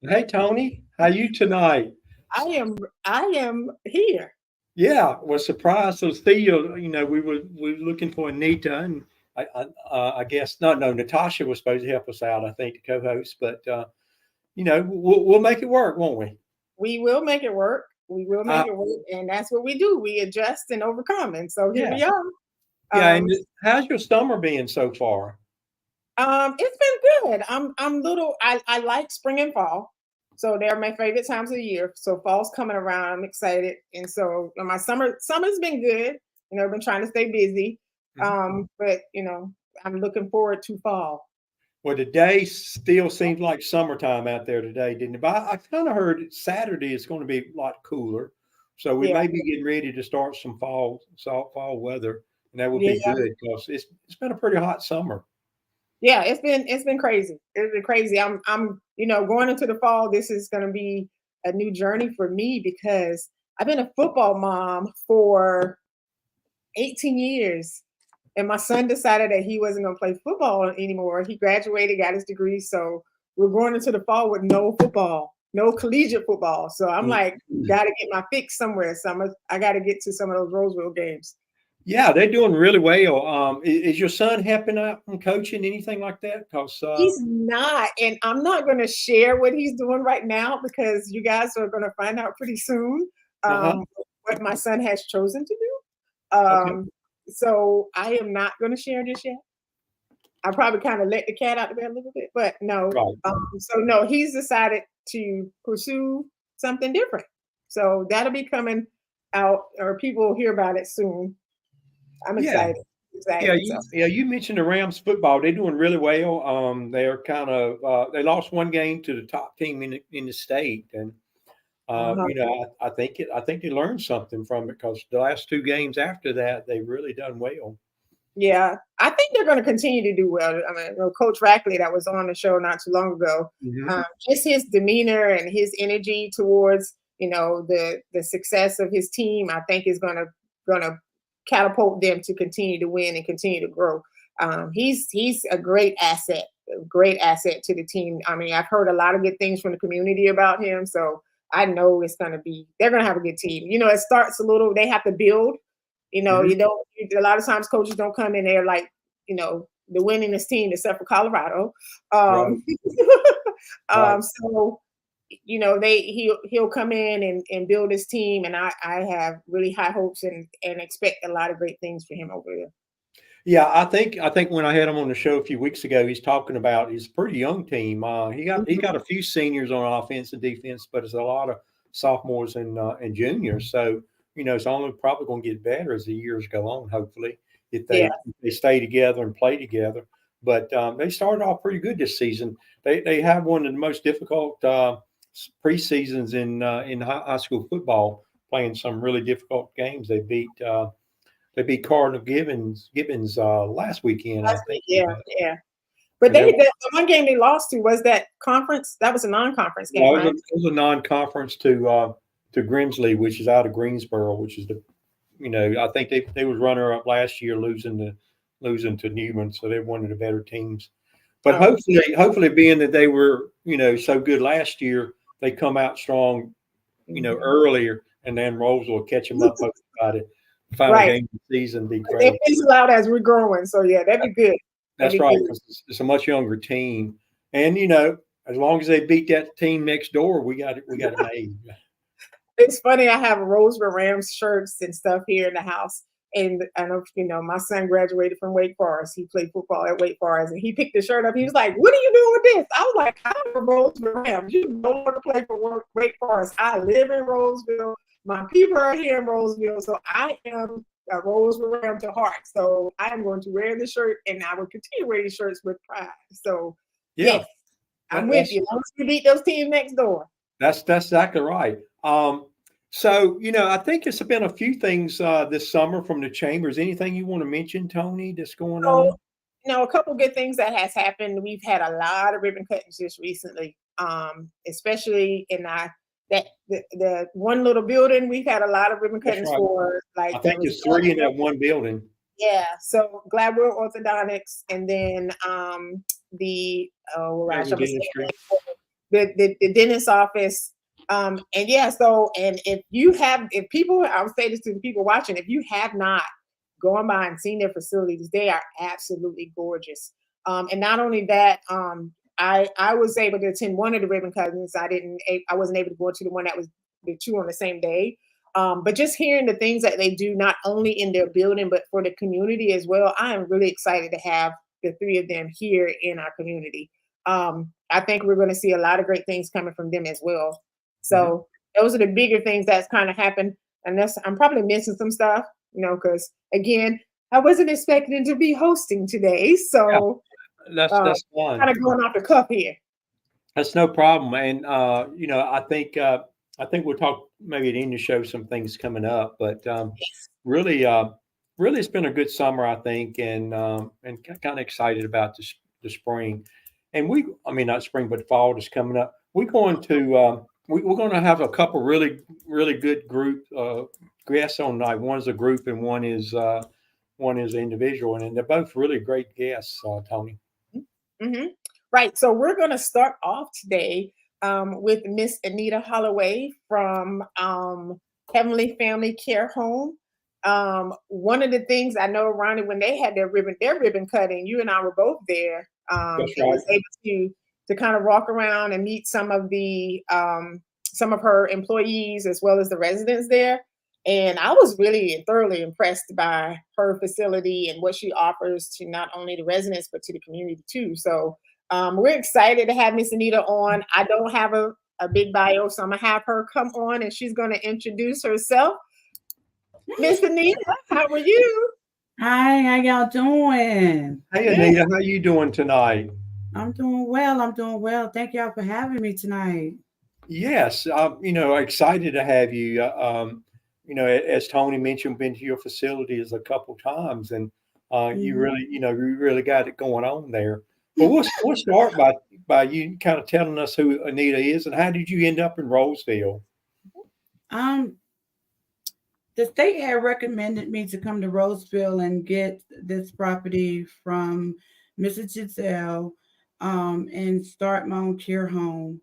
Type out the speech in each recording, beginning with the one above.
Hey Tony, how you tonight? I am here. Yeah, was surprised to see you. We were looking for Anita, and I guess no, Natasha was supposed to help us out. I think the co-host, but we'll make it work, won't we? We will make it work. We will Uh, make it work, and that's what we do. We adjust and overcome, and so here yeah, we are. yeah. Um, And how's your summer been so far? it's been good. I'm little. I like spring and fall, so they're my favorite times of the year. So fall's coming around. I'm excited, and so my summer's been good. I've been trying to stay busy, Mhm. but I'm looking forward to fall. Well, the day still seems like summertime out there today, didn't it? But I kind of heard Saturday is going to be a lot cooler, so we Yeah, may be getting ready to start some fall weather, and that would be yeah. good because it's been a pretty hot summer. Yeah, it's been crazy. It's been crazy. I'm going into the fall. This is going to be a new journey for me because I've been a football mom for 18 years, and my son decided that he wasn't going to play football anymore. He graduated, got his degree, so we're going into the fall with no football, no collegiate football. So I'm like, Mm. got to get my fix somewhere. So I got to get to some of those Roseville games. Yeah, they're doing really well. Is your son helping out and coaching anything like that? Because He's not, and I'm not going to share what he's doing right now because you guys are going to find out pretty soon uh-huh. what my son has chosen to do. Okay, So I am not going to share this yet. I probably kind of let the cat out the bag a little bit, but no. right. So no, he's decided to pursue something different. So that'll be coming out, or people will hear about it soon. I'm Yeah, excited, yeah, excited. So you mentioned the Rams football. They're doing really well. They're kind of they lost one game to the top team in the state, and uh-huh. I think they learned something from it because the last two games after that they really done well. Yeah, I think they're going to continue to do well. I mean, Coach Rackley, that was on the show not too long ago, Hmm. just his demeanor and his energy towards the success of his team, I think is going to catapult them to continue to win and continue to grow. He's a great asset to the team. I mean, I've heard a lot of good things from the community about him, so I know they're going to have a good team. It starts a little. They have to build. Hmm. You don't. A lot of times coaches don't come in there like the winningest team except for Colorado. Right, Um, right. so he'll come in and build his team, and I have really high hopes and expect a lot of great things for him over there. Yeah, I think when I had him on the show a few weeks ago, he's talking about he's a pretty young team. He got a few seniors on offense and defense, but it's a lot of sophomores and juniors. So it's only probably going to get better as the years go on. Hopefully, if Yeah, they stay together and play together. But they started off pretty good this season. They have one of the most difficult preseasons in high school football, playing some really difficult games. They beat Cardinal Gibbons last weekend, I last think week. it Yeah, was. yeah. But And the one game they lost to was that conference. That was a non-conference game, no, it was, right? it was a non-conference to Grimsley, which is out of Greensboro, which is I think they was runner up last year, losing to Newman, so they're one of the better teams. But Oh, hopefully, being that they were so good last year, they come out strong mhm. earlier, and then Rose will catch them up by the final Right. game of the season. Be They great. fizzle out as we're growing. So yeah, that'd be good. That'd That's be right, good. because it's a much younger team, and as long as they beat that team next door, we got it made. It's funny. I have Roseville Rams shirts and stuff here in the house. And I know, my son graduated from Wake Forest. He played football at Wake Forest, and he picked the shirt up. He was like, "What are you doing with this?" I was like, "I'm a Roseville Rams. You don't want to play for Wake Forest. I live in Roseville. My people are here in Roseville, so I am a Roseville Ram to heart. So I am going to wear the shirt, and I will continue wearing shirts with pride. So Yeah, yes, I'm that, with that's you. As long as we beat those teams next door. that's exactly right. So I think it's been a few things this summer from the chambers. Anything you want to mention, Tony, that's going So, on? a couple good things that has happened. We've had a lot of ribbon cuttings just recently, especially in the one little building. We've had a lot of ribbon That's cuttings right. for I like there think was there's three in that one building. yeah. So Gladwell Orthodontics, and then the oh gosh, Every I'm gonna say dentistry. it. the dentist office. And yeah, so and if people, I would say this to the people watching, if you have not gone by and seen their facilities, they are absolutely gorgeous. And not only that, I was able to attend one of the ribbon cuttings. I wasn't able to go to the one that was the two on the same day. But just hearing the things that they do, not only in their building, but for the community as well, I am really excited to have the three of them here in our community. I think we're going to see a lot of great things coming from them as well. So those are the bigger things that's kind of happened. And I'm probably missing some stuff, because again, I wasn't expecting to be hosting today. So that's fine. Kind of going off the cuff here. That's no problem. And I think we'll talk maybe at the end of the show some things coming up. But really, it's been a good summer, I think, and kind of excited about the spring. And not spring, but fall is coming up. We're going to we're going to have a couple really good group guests on night. One is a group, and one is an individual, and they're both really great guests, Tony. Mm-hmm. Right. So we're going to start off today with Miss Anita Holloway from Heavenly Family Care Home. One of the things I know, Ronnie, when they had their ribbon cutting, you and I were both there. That's right. Was able to kind of walk around and meet some of her employees as well as the residents there. And I was really thoroughly impressed by her facility and what she offers to not only the residents, but to the community too. So we're excited to have Miss Anita on. I don't have a big bio, so I'm going to have her come on and she's going to introduce herself. Miss Anita, how are you? Hi, how y'all doing? Hey, Anita, how you doing tonight? I'm doing well. Thank y'all for having me tonight. Yes, excited to have you. As Tony mentioned, been to your facilities a couple times, and you really got it going on there. But we'll start by you kind of telling us who Anita is and how did you end up in Rolesville? The state had recommended me to come to Rolesville and get this property from Mrs. Giselle and start my own care home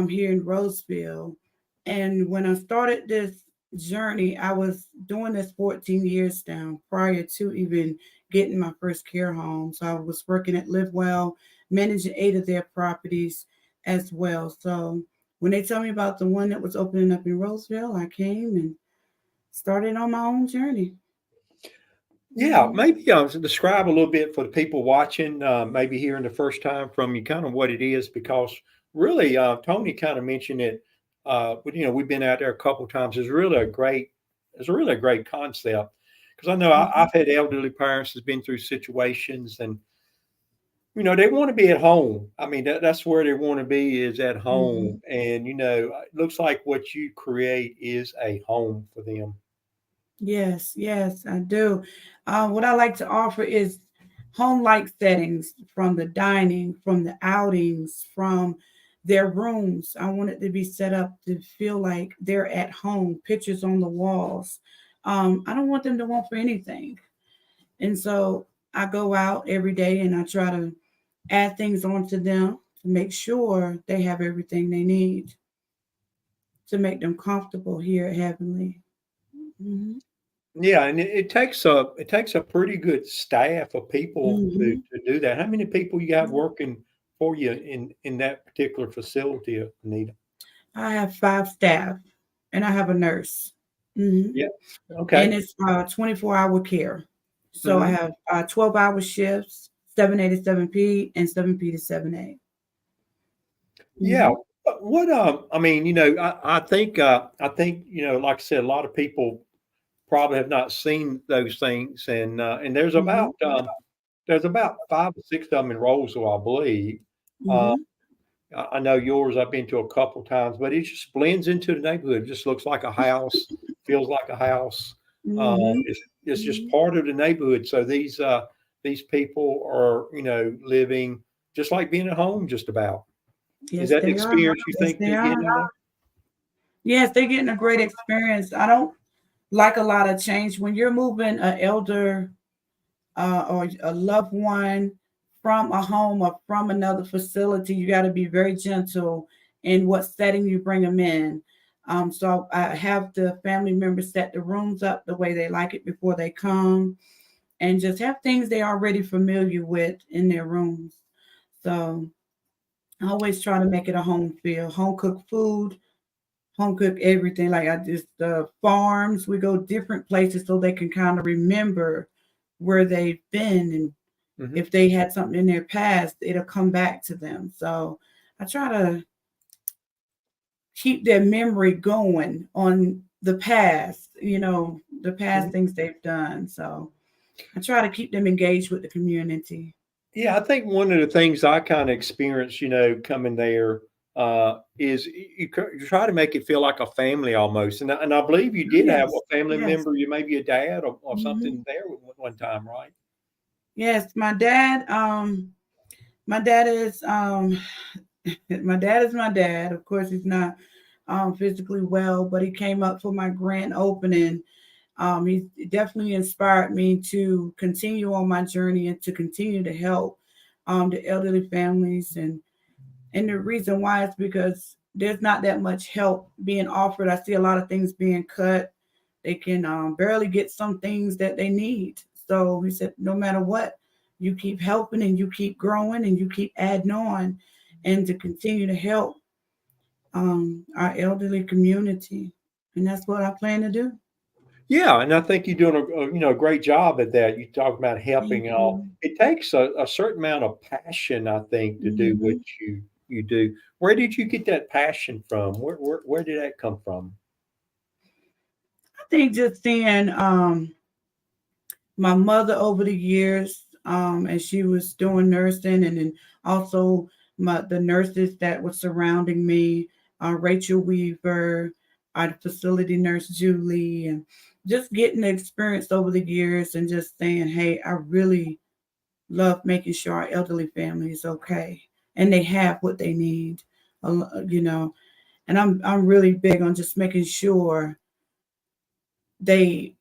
here in Rolesville. And when I started this journey, I was doing this 14 years now prior to even getting my first care home. So I was working at Live Well, managing 8 of their properties as well. So when they told me about the one that was opening up in Rolesville, I came and started on my own journey. Yeah, maybe describe a little bit for the people watching, maybe hearing the first time from you, kind of what it is, because really, Tony kind of mentioned it. But we've been out there a couple of times. It's really a great concept because I know I've had elderly parents that's been through situations, and they want to be at home. I mean, that's where they want to be, is at home, and it looks like what you create is a home for them. Yes, I do. What I like to offer is home-like settings, from the dining, from the outings, from their rooms. I want it to be set up to feel like they're at home, pictures on the walls. I don't want them to want for anything. And so I go out every day and I try to add things onto them to make sure they have everything they need to make them comfortable here at Heavenly. Mm-hmm. Yeah, and it takes a pretty good staff of people to do that. How many people you have working for you in that particular facility, Anita? I have 5 staff, and I have a nurse. Mm-hmm. Yeah, okay. And it's 24-hour care. So I have 12-hour shifts, 7A to 7P, and 7P to 7A. Yeah. What I think like I said, a lot of people probably have not seen those things, and there's about 5 or 6 of them in Rolesville, I believe. I know yours. I've been to a couple times, but it just blends into the neighborhood. It just looks like a house, feels like a house. It's just part of the neighborhood. So these people are living just like being at home, just about. Yes, is that the experience you think they're getting? Yes, they're getting a great experience. I don't like a lot of change when you're moving an elder or a loved one from a home or from another facility, you got to be very gentle in what setting you bring them in. So I have the family members set the rooms up the way they like it before they come, and just have things they're already familiar with in their rooms. So I always try to make it a home feel, home cooked food, home cook everything. Like I just farms, we go different places so they can kind of remember where they've been, and Mhm. if they had something in their past, it'll come back to them. So I try to keep their memory going on the past, the past Mhm. things they've done. So I try to keep them engaged with the community. Yeah, I think one of the things I kinda experienced, coming there, is you try to make it feel like a family almost, and I believe you Oh, did have a yes. family Yes. member, you maybe a dad or Hmm. something there one time, right? Yes. My dad is my dad is my dad. Of course, he's not physically well, but he came up for my grand opening. He definitely inspired me to continue on my journey and to continue to help the elderly families. And the reason why is because there's not that much help being offered. I see a lot of things being cut. They can barely get some things that they need. So he said, no matter what, you keep helping and you keep growing and you keep adding on, and to continue to help our elderly community. And that's what I plan to do. Yeah, and I think you're doing a great job at that. You talk about Thank helping and all. you. It takes a certain amount of passion, I think, to do what Hmm. you do. Where did you get that passion from? Where did that come from? I think just seeing my mother over the years, and she was doing nursing, and then also the nurses that were surrounding me, Rachel Weaver, our facility nurse Julie, and just getting the experience over the years, and just saying, hey, I really love making sure our elderly family is okay and they have what they need, you know. And I'm really big on just making sure they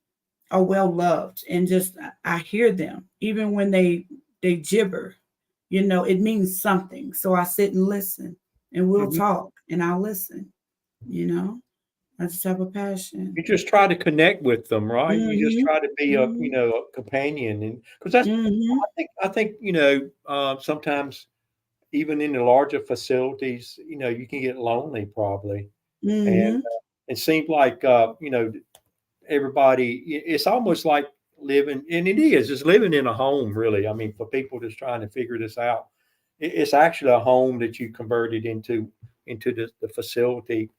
are well loved, and just I hear them even when they gibber, it means something. So I sit and listen, and we'll Mhm. talk and I'll listen, you know. I just have a passion. You just try to connect with them, right? You just Mhm. try to be Mhm. a companion, and because that's Mhm. I think, sometimes even in the larger facilities, you can get lonely probably, and, Mhm. it seems like, everybody it's almost like living and it is, it's living in a home, really. I mean, for people just trying to figure this out, it's actually a home that you converted into the facility.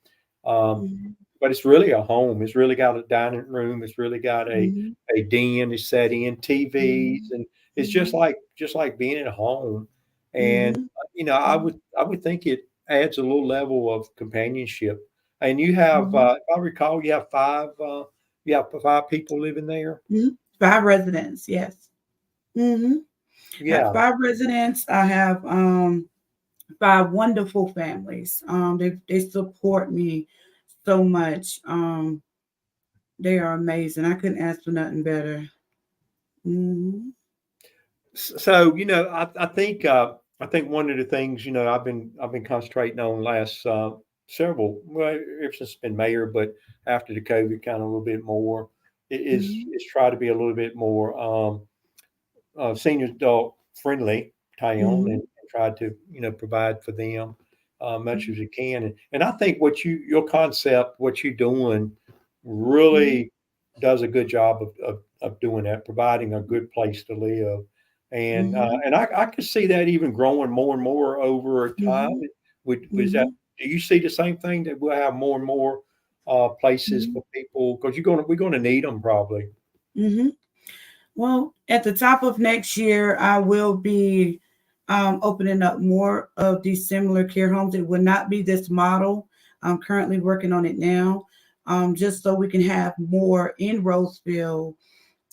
Um, Mhm. but it's really a home. It's really got a dining room. It's really got Mhm. a den is set in, TVs, Mhm. and it's just Mhm. like being at home. And Mhm. I would think it adds a little level of companionship. And you have, Mhm. if I recall, you have five people living there. Mhm. 5 residents, yes. Mhm. I have Yeah. 5 residents. I have 5 wonderful families. They support me so much. They are amazing. I couldn't ask for nothing better. Mhm. So, I think one of the things, I've been concentrating on last, several, well, ever since it's been mayor, but after the COVID kind of a little bit more, Mhm. is try to be a little bit more, senior adult friendly town, and Mhm. try to, provide for them, much as Mhm. you can. And I think your concept, what you're doing Mhm. really does a good job of doing that, providing a good place to live. And, Mhm. I could see that even growing more and more over time. Mhm. Was that, Mhm. do you see the same thing, that we'll have more and more, places Mhm. for people? Because we're gonna need them probably. Mhm. Well, at the top of next year, I will be opening up more of these similar care homes. It will not be this model. I'm currently working on it now, just so we can have more in Rolesville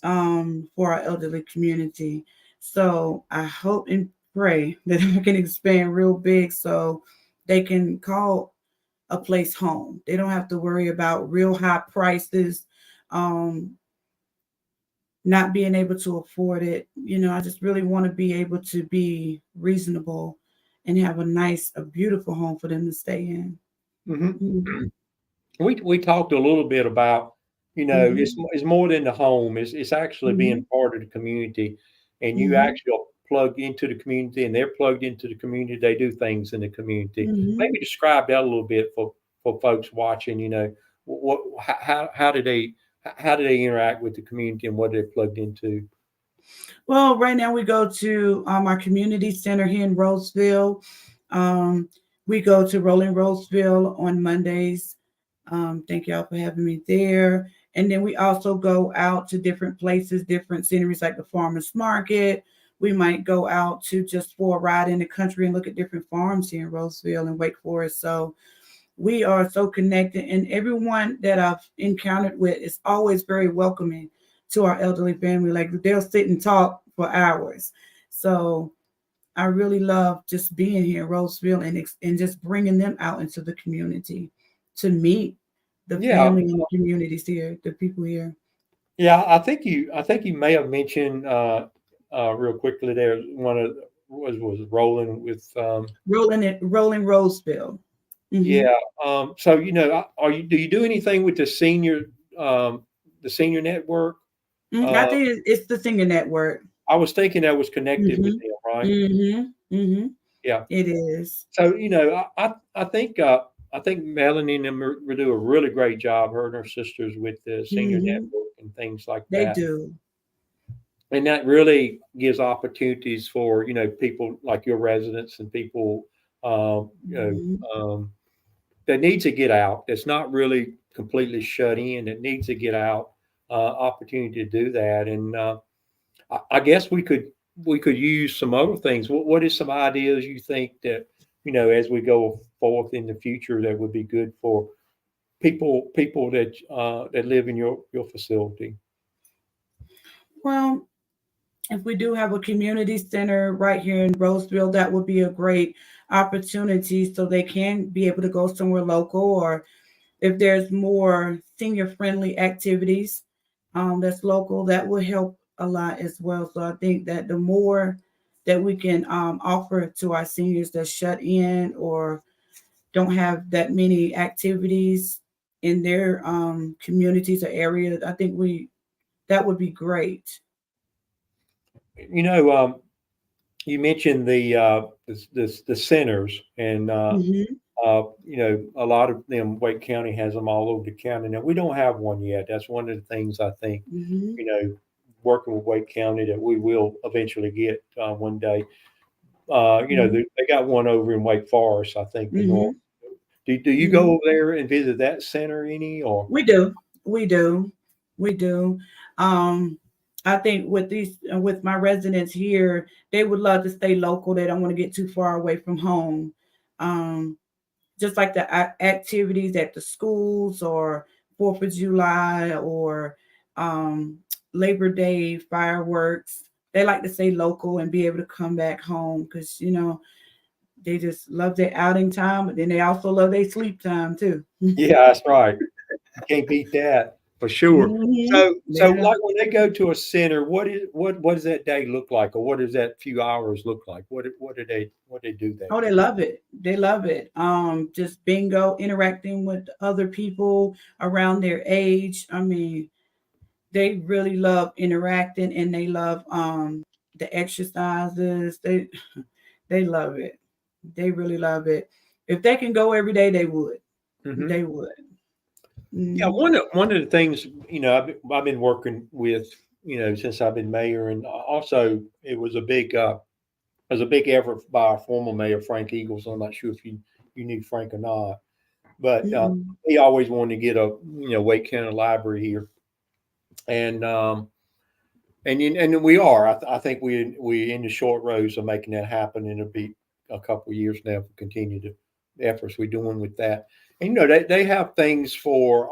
for our elderly community. So I hope and pray that I can expand real big so they can call a place home. They don't have to worry about real high prices. Um, not being able to afford it. I just really want to be able to be reasonable and have a beautiful home for them to stay in. Mhm. Mhm. We talked a little bit about, Mhm. it's more than the home. It's actually being Mhm. part of the community, and you Mhm. actually plug into the community, and they're plugged into the community. They do things in the community. Mhm. Maybe describe that a little bit for folks watching. What how do they interact with the community, and what they're plugged into? Well, right now we go to our community center here in Rolesville. Um, we go to Rolling Rolesville on Mondays. Thank y'all for having me there. And then we also go out to different places, different sceneries like the farmers market. We might go out to just for a ride in the country and look at different farms here in Roseville and Wake Forest. So we are so connected, and everyone that I've encountered with is always very welcoming to our elderly family. Like they'll sit and talk for hours. So I really love just being here in Roseville and just bringing them out into the community to meet the Yeah, family and the communities here, the people here. yeah. I think you may have mentioned real quickly there one of was rolling with Rolling Roseville. Hmm. Yeah. So are you do you do anything with um the senior network? I Uh, think it's the Singer Network. I was thinking that was connected with Hmm. them, right? Hmm. Hmm. Yeah. It is. So I think Melanie and them will do a really great job, her and her sisters, with the senior Hmm. network and things like They that. do. And that really gives opportunities for people like your residents and people um, you know Mhm. that needs to get out. That's not really completely shut in. That needs to get out. Opportunity to do that, and I guess we could use some other things. What is some ideas you think that as we go forth in the future that would be good for people that live in your facility? Well, if we do have a community center right here in Roseville, that would be a great opportunity so they can be able to go somewhere local, or if there's more senior friendly activities that's local, that will help a lot as well. So I think that the more that we can offer to our seniors that shut in or don't have that many activities in their communities or areas, I think we that would be great. You know, you mentioned the centers, and Hmm. a lot of them. Wake County has them all over the county. Now we don't have one yet. That's one of the things I think Hmm. you know, working with Wake County that we will eventually get one day. Hmm. They got one over in Wake Forest, I think, the north. Hmm. Do you go Hmm. over there and visit that center any or? We do, we do, we do. Um, I think with with my residents here, they would love to stay local. They don't want to get too far away from home. Um, just like the activities at the schools or Fourth of July or um, Labor Day fireworks. They like to stay local and be able to come back home because they just love their outing time, but then they also love their sleep time too. Yeah, that's right. You can't beat that for sure. Hmm. So like when they go to a center, what does that day look like, or what does that few hours look like? What do they do there? Oh, they love it. They love it. Just bingo, interacting with other people around their age. I mean, they really love interacting and they love the exercises. They love it. They really love it. If they can go every day, they would. Hmm. They would. Yeah, Hmm. one of the things I've been working with since I've been mayor, and also it was a big effort by our former mayor Frank Eagles. I'm not sure if you knew Frank or not, but Mm-mm. he always wanted to get a Wake County Library here, and and we are. I think we in the short rows of making that happen, and it'll be a couple of years now if we continue the efforts we're doing with that. And they have things for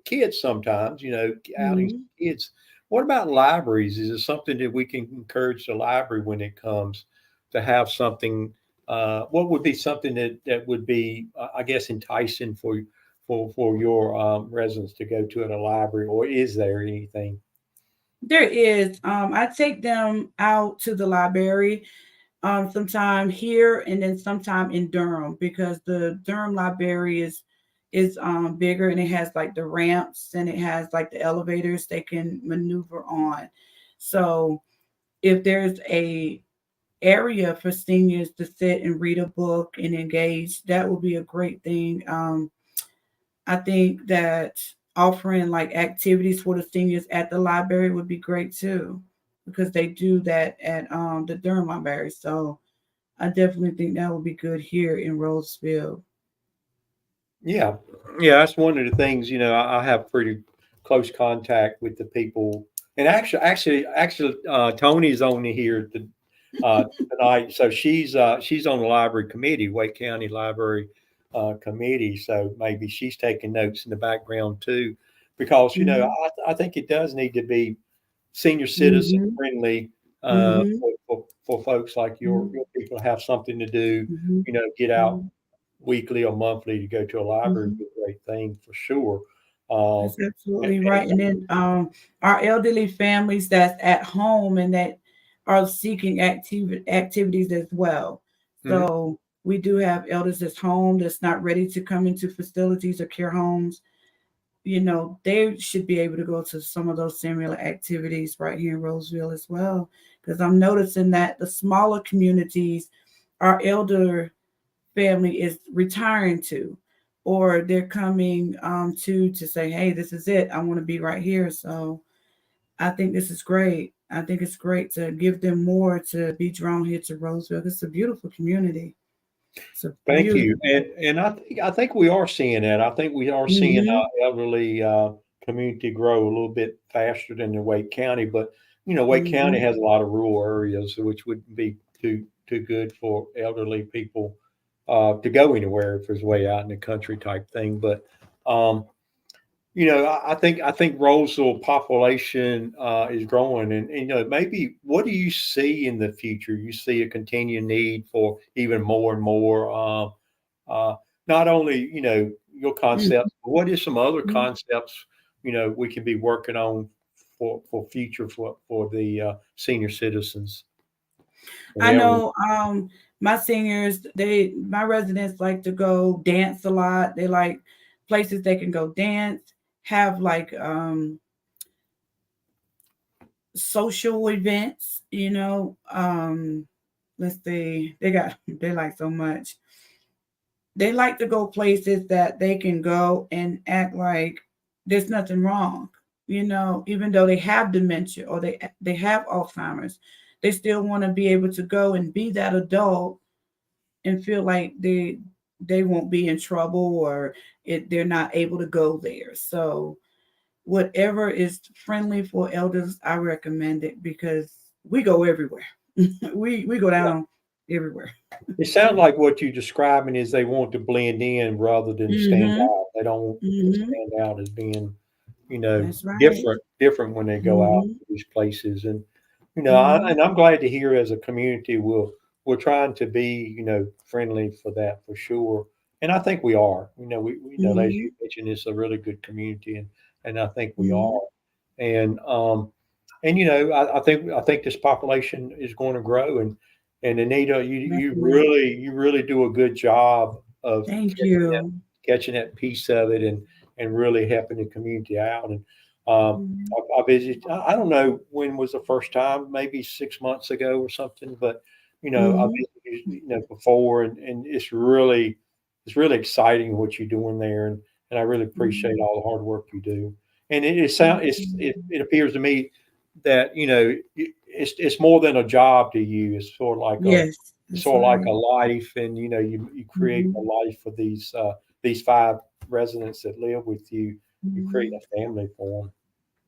kids sometimes. Outings Mhm. for kids. What about libraries? Is it something that we can encourage the library when it comes to have something? What would be something that would be, I guess, enticing for your residents to go to at a library, or is there anything? There is. I take them out to the library sometime here and then sometime in Durham because the Durham library is bigger and it has like the ramps and it has like the elevators they can maneuver on. So if there's a area for seniors to sit and read a book and engage, that would be a great thing. I think that offering like activities for the seniors at the library would be great too, because they do that at the Durham Library. So I definitely think that would be good here in Rolesville. Yeah, yeah, that's one of the things. I have pretty close contact with the people, and actually, Tony's only here tonight, so she's on the library committee, Wake County Library committee. So maybe she's taking notes in the background too, because Mm-hmm. I think it does need to be senior citizen Mm-hmm. friendly Mm-hmm. for folks like your people to have something to do. Mm-hmm. Get out Mm-hmm. weekly or monthly to go to a library would Mm-hmm. be a great thing for sure. Um, That's and, absolutely right. And then our elderly families that's at home and that are seeking activities as well. mhm. So we do have elders that's home that's not ready to come into facilities or care homes. They should be able to go to some of those similar activities right here in Roseville as well. Because I'm noticing that the smaller communities, our elder family is retiring to, or they're coming to say, hey, this is it. I want to be right here. So I think this is great. I think it's great to give them more to be drawn here to Roseville. It's a beautiful community. It's a Thank beautiful. you. And I think we are seeing that. I think we are seeing Mm-hmm. our elderly community grow a little bit faster than the Wake County, but Wake County Mm-hmm. has a lot of rural areas, which wouldn't be too good for elderly people to go anywhere if it's way out in the country type thing. But um, I think Roseville population is growing, and maybe what do you see in the future? You see a continued need for even more and more. Not only your concepts, but what is some other Mm-hmm. concepts we can be working on for future for the senior citizens and I elderly. know my seniors, my residents like to go dance a lot. They like places they can go dance, have like social events, let's see, they like so much. They like to go places that they can go and act like there's nothing wrong, even though they have dementia or they have Alzheimer's, they still want to be able to go and be that adult and feel like they won't be in trouble or they're not able to go there. So whatever is friendly for elders, I recommend it because we go everywhere. we go down everywhere. It sounds like what you're describing is they want to blend in rather than stand Mhm. out. They don't want to Mhm. stand out as being, That's right. different when they go out Mhm. to these places. And Mhm. I'm glad to hear as a community we're trying to be friendly for that for sure. And I think we are. We know as you Mhm. mentioned, it's a really good community, and I think we are. Mhm. And I think this population is going to grow. And Anita, you Definitely. really do a good job of Thank you. catching that piece of it and really helping the community out. And Mhm. I visited. I don't know when was the first time, maybe 6 months ago or something, but I Mhm. visited before, and it's really exciting what you're doing there, and I really appreciate Mhm. all the hard work you do. And it sound it appears to me that it's more than a job to you. Yes, It's that's sort of like a right. life, and you create a Mhm. life for these five residents that live with you. You create Mhm. a family for them.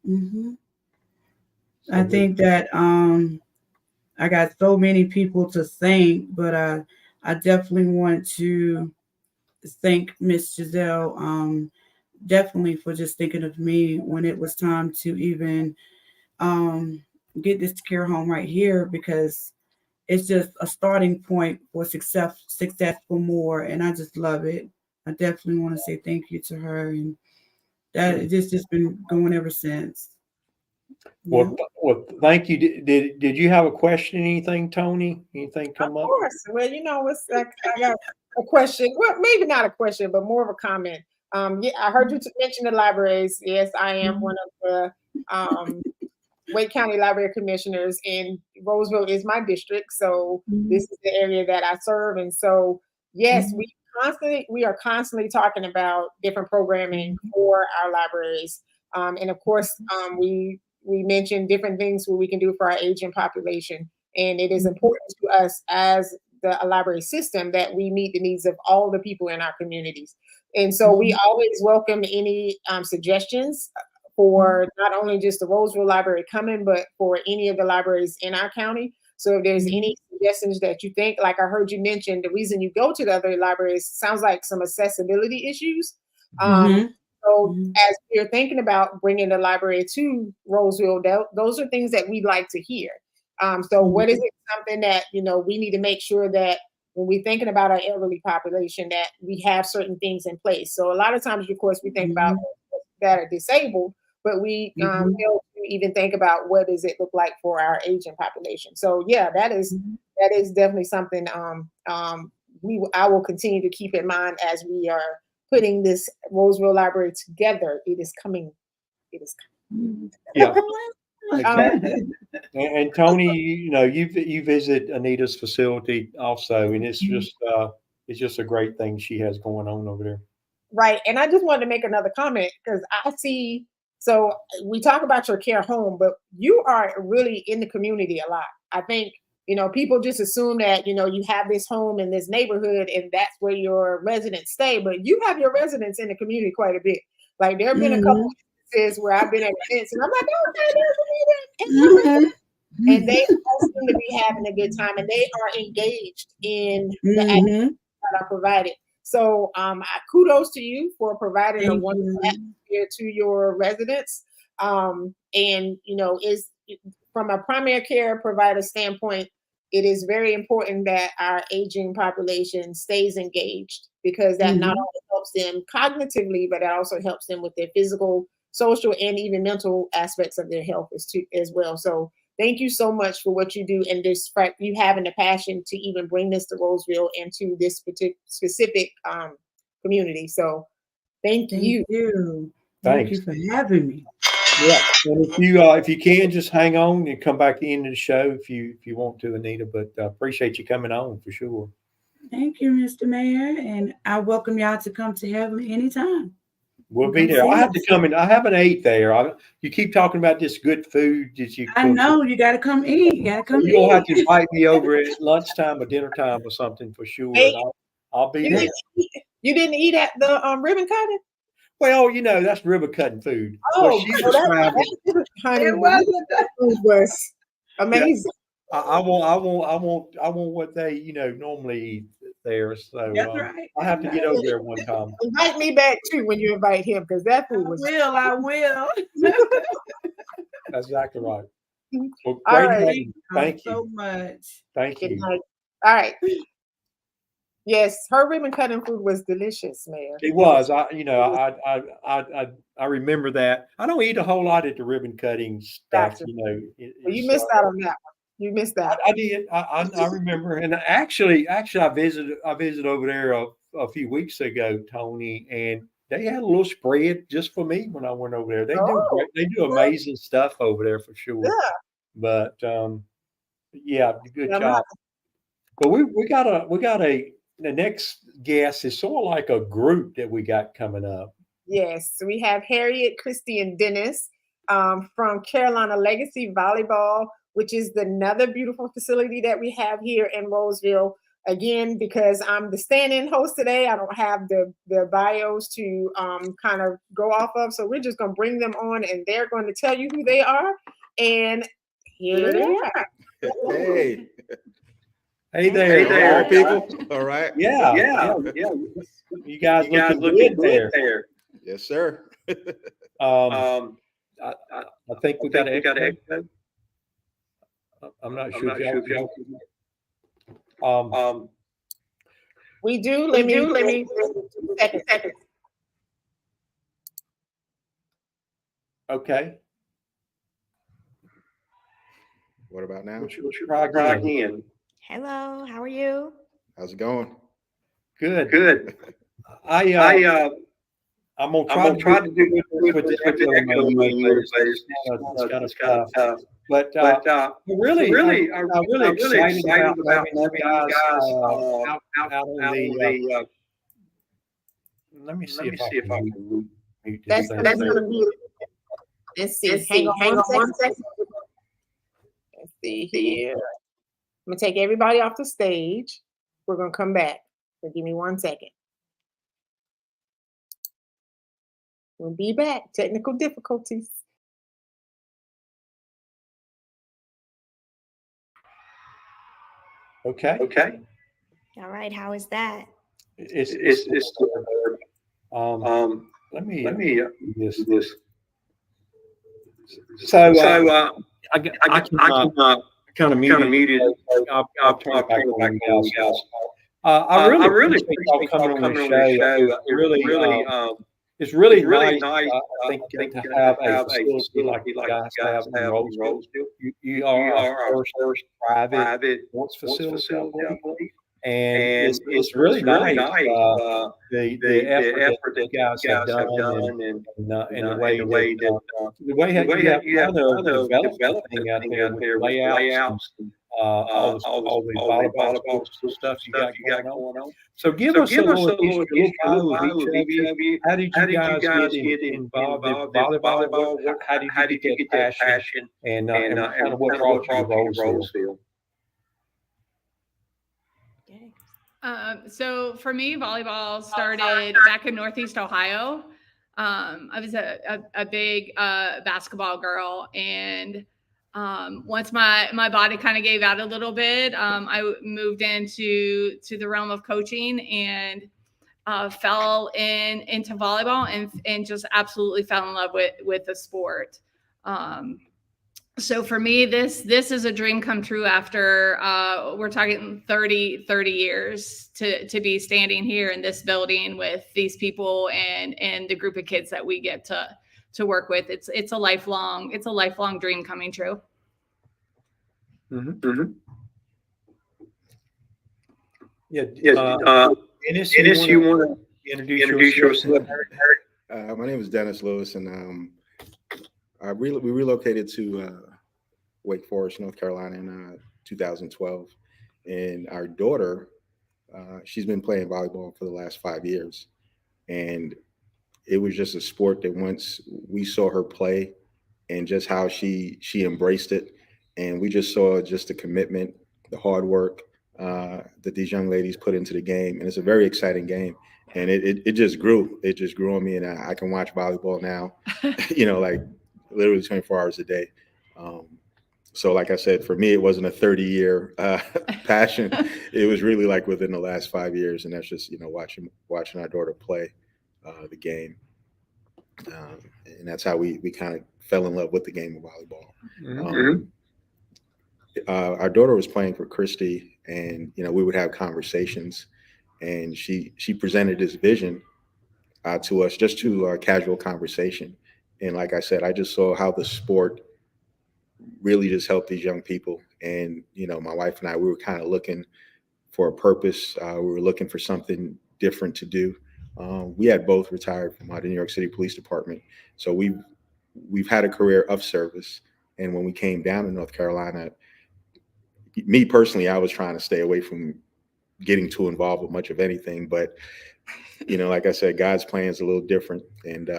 Mhm. I So we, think that I got so many people to thank, but I definitely want to thank Miss Giselle definitely for just thinking of me when it was time to even um, get this care home right here because it's just a starting point for success for more, and I just love it. I definitely want to say thank you to her, and that yeah. it's just been going ever since. Well, thank you. Did you have a question? Anything, Tony? Anything Of come up? course. Well, it's like I got a question. Well, maybe not a question, but more of a comment. Yeah, I heard you mention the libraries. Yes, I am one of the Wake County Library Commissioners, and Rolesville is my district. So this is the area that I serve. And so, yes, we are constantly talking about different programming for our libraries. And of course, we mentioned different things what we can do for our aging population. And it is important to us as the library system that we meet the needs of all the people in our communities. And so we always welcome any suggestions for not only just the Rolesville Library coming, but for any of the libraries in our county. So if there's any suggestions that you think, like I heard you mention, the reason you go to the other libraries sounds like some accessibility issues. So as we're thinking about bringing the library to Rolesville, those are things that we'd like to hear. So what is it, something that, we need to make sure that when we're thinking about our elderly population, that we have certain things in place. So a lot of times, of course, we think about that are disabled, but we fail to even think about what does it look like for our aging population. So yeah, that is definitely something I will continue to keep in mind as we are putting this Rolesville Library together. It is coming. Yeah. Exactly. And Tony, you visit Anita's facility also, and it's just a great thing she has going on over there. Right. And I just wanted to make another comment because I see, so we talk about your care home, but you are really in the community a lot. I think, people just assume that, you have this home in this neighborhood and that's where your residents stay, but you have your residents in the community quite a bit. Like there have been a couple instances where I've been at events and I'm like, oh, okay, there's Anita. And they all seem to be having a good time and they are engaged in the activities that are provided. So kudos to you for providing a wonderful atmosphere to your residents. And, is from a primary care provider standpoint, it is very important that our aging population stays engaged because that not only helps them cognitively, but it also helps them with their physical, social, and even mental aspects of their health as well. So thank you so much for what you do and this you having the passion to even bring this to Rolesville and to this specific community. So thank you. Thank you for having me. Yeah, and if you can just hang on and come back to the end of the show if you want to, Anita. But appreciate you coming on for sure. Thank you, Mr. Mayor, and I welcome y'all to come to have me anytime. We'll be there. I have to come in. I haven't ate there. You keep talking about this good food that you. I know you got to come eat. You got to come. You'll have to invite me over at lunchtime or dinner time or something for sure. Hey, I'll be there. You didn't eat at the ribbon cutting? Well, that's ribbon cutting food. Oh, that food was amazing. Yeah, I want what they normally eat there. So that's right. I have to get over there one time. Invite me back too when you invite him because that food was. I will. That's exactly right. Well, all right. Thank you so much. Thank you. All right. Yes, her ribbon cutting food was delicious, Mayor. It was. I remember that. I don't eat a whole lot at the ribbon cutting stuff. Gotcha. You missed out on that one. You missed that. I did. I remember, and actually, I visited over there a few weeks ago, Tony, and they had a little spread just for me when I went over there. They do amazing stuff over there for sure. Yeah. But yeah, good job. But we got the next guest is sort of like a group that we got coming up. Yes, we have Harriett, Christy, and Dennis from Carolina Legacy Volleyball, which is another beautiful facility that we have here in Rolesville. Again, because I'm the stand-in host today, I don't have the bios to kind of go off of. So we're just going to bring them on and they're going to tell you who they are. And here they are. Hey. Hey there, people. All right. Yeah. You guys looking good there. Yes, sir. I think we got an echo. I'm not sure if y'all. We do. Let me. Second. Okay. What about now? Let's try again. Hello, how are you? How's it going? Good. I'm gonna try to do it with the echo mode, but it's kind of tough. But really excited about having you guys out on the. Let me see if I can mute this That's thing. gonna be. Let's see. Hang on one second. Let's see here. I'm gonna take everybody off the stage. We're gonna come back. So give me 1 second. We'll be back. Technical difficulties. Okay. All right, how is that? It's let me do this. So I can kind of mute it. I'll turn it back on you guys. I really appreciate y'all coming on the show. It's really nice. I think to have a facility like you guys have in Rolesville. You are our first private sports facility, I believe. And it's really nice, the effort that you guys have done and the way that you have done developed thing out there with layouts and all the volleyball stuff you got going on. So give us a little history of each of you. How did you guys get involved in volleyball? How did you get that passion and kind of what brought you to Rolesville? So for me, volleyball started back in Northeast Ohio. I was a big basketball girl, and once my body kind of gave out a little bit, I moved into the realm of coaching and fell into volleyball and just absolutely fell in love with the sport. So for me, this is a dream come true after we're talking 30 years to be standing here in this building with these people and the group of kids that we get to work with. It's a lifelong dream coming true. Mm-hmm. Yeah. Dennis, you want to introduce yourself? My name is Dennis Lewis, and we relocated to Wake Forest, North Carolina in 2012. And our daughter, she's been playing volleyball for the last 5 years. And it was just a sport that once we saw her play and just how she embraced it, and we just saw just the commitment, the hard work that these young ladies put into the game. And it's a very exciting game. And it just grew. It just grew on me. And I can watch volleyball now, like literally 24 hours a day. So like I said, for me, it wasn't a 30-year passion. It was really like within the last 5 years. And that's just, watching our daughter play the game. And that's how we kind of fell in love with the game of volleyball. Our daughter was playing for Christy, and, we would have conversations, and she presented this vision to us, just to a casual conversation. And like I said, I just saw how the sport really just helped these young people. And, my wife and I, we were kind of looking for a purpose. We were looking for something different to do. We had both retired from the New York City Police Department. So we've had a career of service. And when we came down to North Carolina, me personally, I was trying to stay away from getting too involved with much of anything. But, like I said, God's plan is a little different. And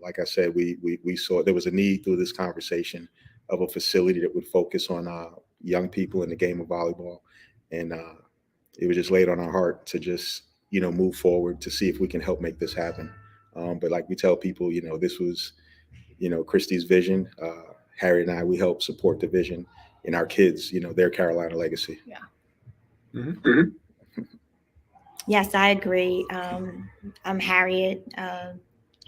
like I said, we saw there was a need through this conversation of a facility that would focus on young people in the game of volleyball. And it was just laid on our heart to just, move forward to see if we can help make this happen. But like we tell people, this was, Christy's vision. Harriett and I, we help support the vision in our kids, their Carolina legacy. Yeah. Yes, I agree. I'm Harriett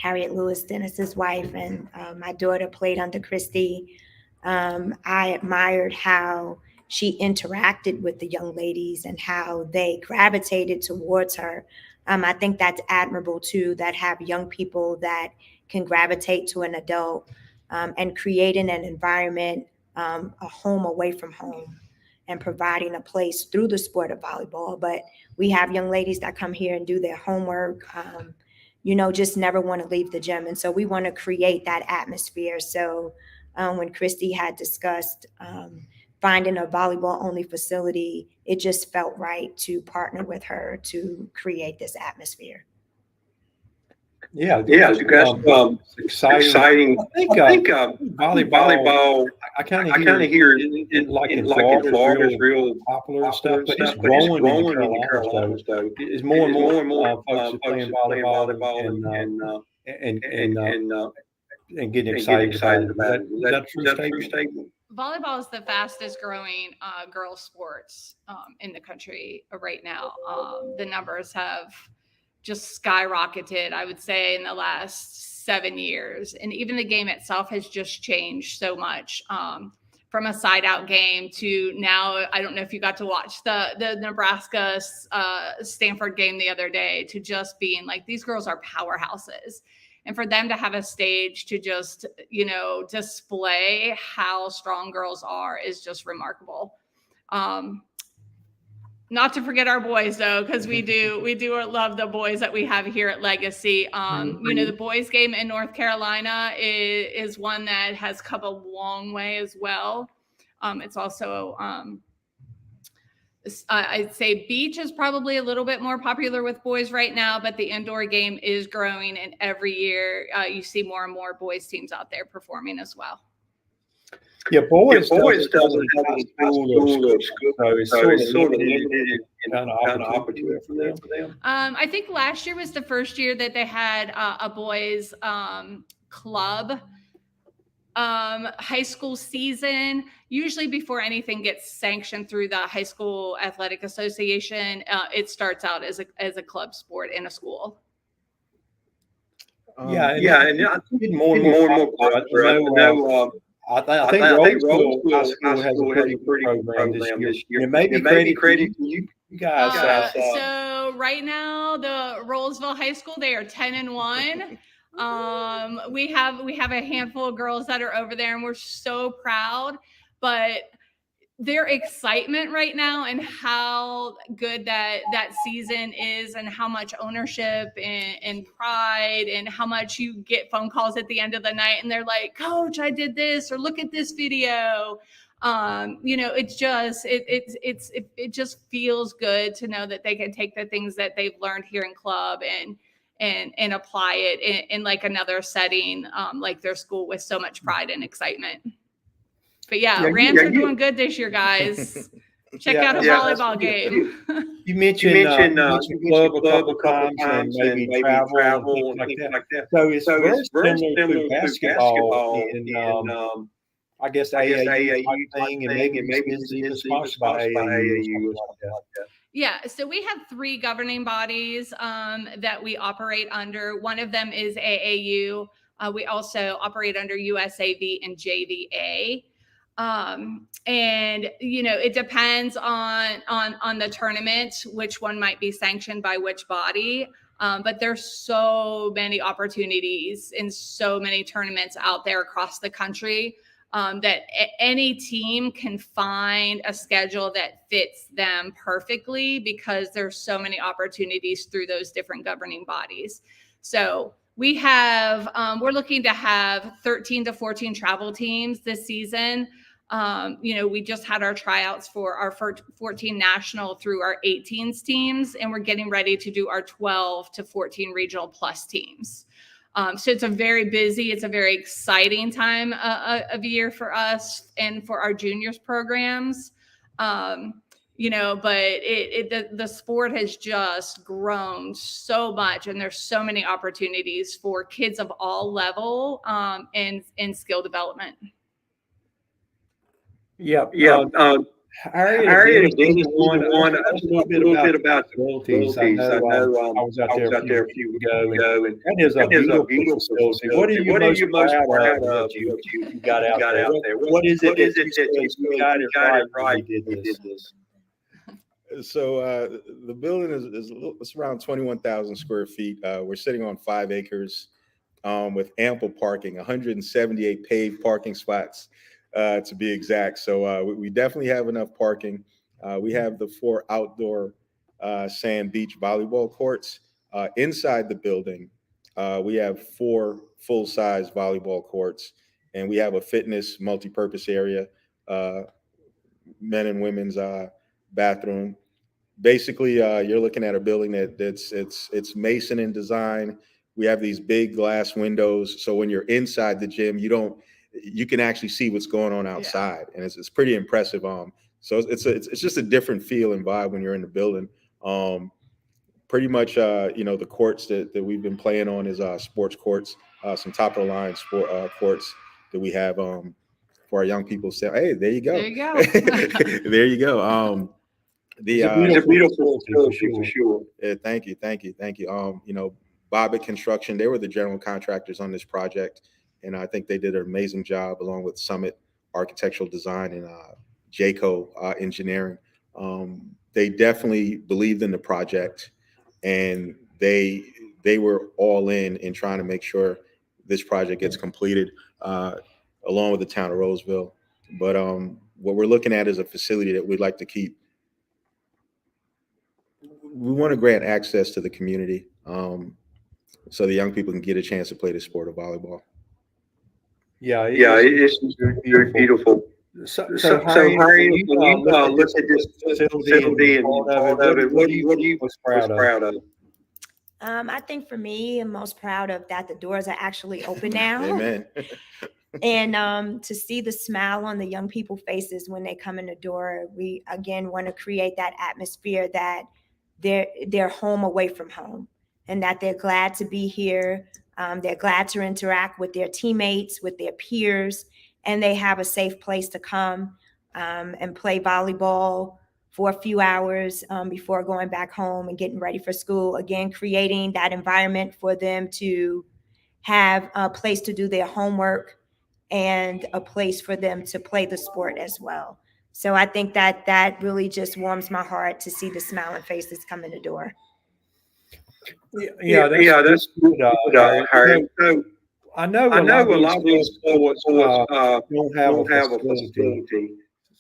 Lewis, Dennis's wife, and my daughter played under Christy. I admired how she interacted with the young ladies and how they gravitated towards her. I think that's admirable too, that have young people that can gravitate to an adult and creating an environment a home away from home and providing a place through the sport of volleyball. But we have young ladies that come here and do their homework, just never want to leave the gym. And so we want to create that atmosphere. So when Christy had discussed finding a volleyball only facility, it just felt right to partner with her to create this atmosphere. Yeah, exciting. I think volleyball. I kind of hear it like in Florida is real popular and stuff, but it's growing in the Carolinas. Though it's more and more folks are playing volleyball and getting excited about it. Is that a true statement? Volleyball is the fastest growing girls sports in the country right now. The numbers have just skyrocketed, I would say, in the last 7 years. And even the game itself has just changed so much, from a side out game to now, I don't know if you got to watch the Nebraska Stanford game the other day, to just being like, these girls are powerhouses. And for them to have a stage to just, display how strong girls are is just remarkable. Not to forget our boys, though, because we do love the boys that we have here at Legacy. The boys game in North Carolina is one that has come a long way as well. It's also, I'd say beach is probably a little bit more popular with boys right now, but the indoor game is growing, and every year you see more and more boys teams out there performing as well. Yeah, boys doesn't have a school, so it's sort of limited kind of opportunity for them. I think last year was the first year that they had a boys club high school season. Usually before anything gets sanctioned through the High School Athletic Association, it starts out as a club sport in a school. And I think more and more popular. I think Rolesville High School has a pretty program this year. And maybe credit to you guys. So right now, the Rolesville High School, they are 10-1. We have a handful of girls that are over there, and we're so proud. But their excitement right now and how good that season is, and how much ownership and pride, and how much you get phone calls at the end of the night and they're like, Coach, I did this, or look at this video. It just feels good to know that they can take the things that they've learned here in club and apply it in like another setting, like their school, with so much pride and excitement. But Rams are doing good this year, guys. Check out a volleyball game. You mentioned club a couple times and maybe travel and things like that. So it's very similar to basketball in I guess AAU thing, and maybe it's even sponsored by AAU. Yeah, so we have 3 governing bodies that we operate under. One of them is AAU. We also operate under USAV and JVA. It depends on the tournament, which one might be sanctioned by which body. But there's so many opportunities in so many tournaments out there across the country, that any team can find a schedule that fits them perfectly, because there's so many opportunities through those different governing bodies. So we have, we're looking to have 13 to 14 travel teams this season. We just had our tryouts for our 14 national through our 18s teams, and we're getting ready to do our 12 to 14 regional plus teams. So it's a very busy, it's a very exciting time of year for us and for our juniors programs. But the sport has just grown so much, and there's so many opportunities for kids of all level in skill development. Harriett is one. A little bit about the facilities. I know I was out there a few weeks ago, and that is a beautiful facility. What are you most proud of you got out there? What is it that you got it right? You did this. So the building it's around 21,000 square feet. We're sitting on 5 acres with ample parking, 178 paved parking spots. to be exact. So we definitely have enough parking. We have the 4 outdoor sand beach volleyball courts. Inside the building, we have 4 full-size volleyball courts, and we have a fitness multi-purpose area, men and women's bathroom. Basically, you're looking at a building it's Mason in design. We have these big glass windows, so when you're inside the gym, you can actually see what's going on outside, and it's pretty impressive. So it's just a different feel and vibe when you're in the building. Pretty much, the courts that we've been playing on is sports courts, some top of the line sport courts that we have for our young people. Say, hey, there you go. There you go. There you go. It's a beautiful facility for sure. Yeah, thank you. Bobbitt Construction, they were the general contractors on this project, and I think they did an amazing job along with Summit Architectural Design and Jayco Engineering. They definitely believed in the project, and they were all in trying to make sure this project gets completed along with the town of Rolesville. But what we're looking at is a facility that we'd like to keep. We want to grant access to the community so the young people can get a chance to play the sport of volleyball. Yeah, it's beautiful. So Harriet, you look at this facility and all of it. What are you most proud of? I think for me, I'm most proud of that the doors are actually open now. Amen. And to see the smile on the young people's faces when they come in the door, we again want to create that atmosphere that they're home away from home, and that they're glad to be here. They're glad to interact with their teammates, with their peers, and they have a safe place to come and play volleyball for a few hours before going back home and getting ready for school. Again, creating that environment for them to have a place to do their homework and a place for them to play the sport as well. So I think that really just warms my heart to see the smiling faces come in the door. That's good, Harriet. I know a lot of these sports don't have a facility.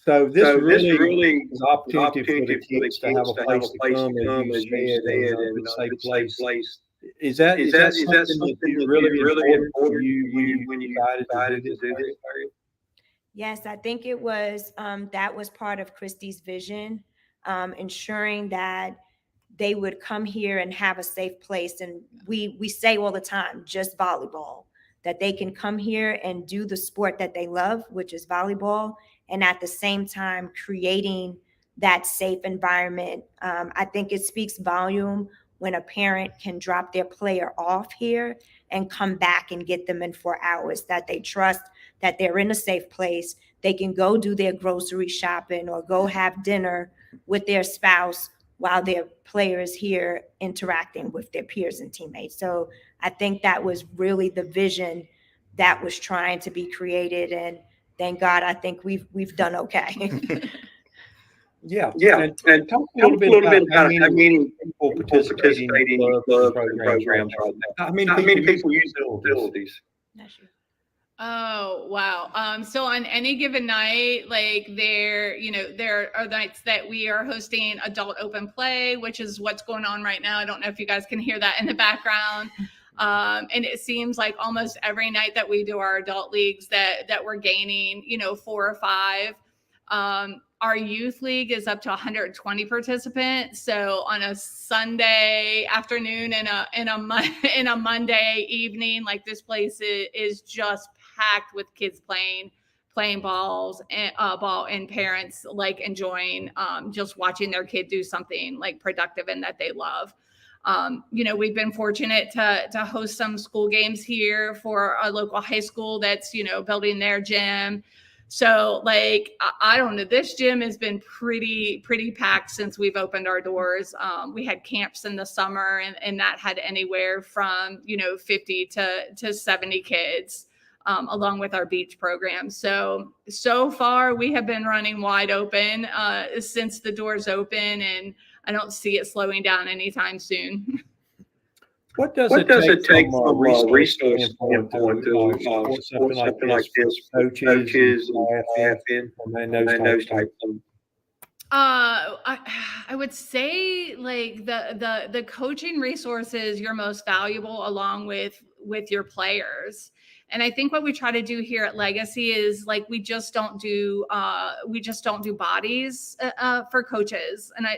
So this really is an opportunity for the kids to have a place to come, as you said, and a safe place. Is that something that really important for you when you decided to do this? Yes, I think it was, that was part of Christy's vision, ensuring that they would come here and have a safe place. And we say all the time, just volleyball, that they can come here and do the sport that they love, which is volleyball, and at the same time creating that safe environment. I think it speaks volume when a parent can drop their player off here and come back and get them in 4 hours, that they trust that they're in a safe place. They can go do their grocery shopping or go have dinner with their spouse while their player is here interacting with their peers and teammates. So I think that was really the vision that was trying to be created. And thank God, I think we've done okay. Yeah. And talk a little bit about how many people participating in the programs right now. How many people use facilities? Oh, wow. So on any given night, like there are nights that we are hosting adult open play, which is what's going on right now. I don't know if you guys can hear that in the background. And it seems like almost every night that we do our adult leagues that we're gaining, 4 or 5. Our youth league is up to 120 participants. So on a Sunday afternoon and a Monday evening, like this place is just packed with kids playing ball and parents like enjoying just watching their kid do something like productive and that they love. We've been fortunate to host some school games here for a local high school that's, building their gym. So like, I don't know, this gym has been pretty packed since we've opened our doors. We had camps in the summer and that had anywhere from, 50 to 70 kids, along with our beach program. So far we have been running wide open, since the doors open, and I don't see it slowing down anytime soon. What does What it does take it take from a from a resource resource standpoint standpoint to to support something like this for coaches and staff and those types of things? I would say like the coaching resource is your most valuable along with your players. And I think what we try to do here at Legacy is like we just don't do bodies for coaches. And I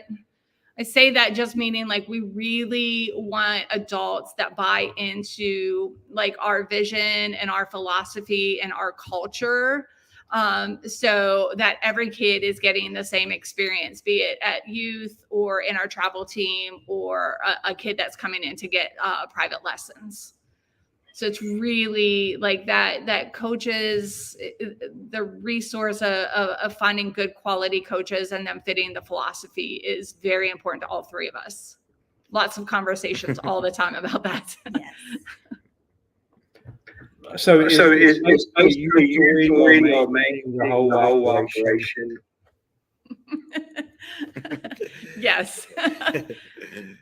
say that just meaning like we really want adults that buy into like our vision and our philosophy and our culture, so that every kid is getting the same experience, be it at youth or in our travel team or a kid that's coming in to get private lessons. So it's really like that coaches, the resource of finding good quality coaches and them fitting the philosophy is very important to all three of us. Lots of conversations all the time about that. Yes. So it's basically you're doing or making the whole operation. Yes.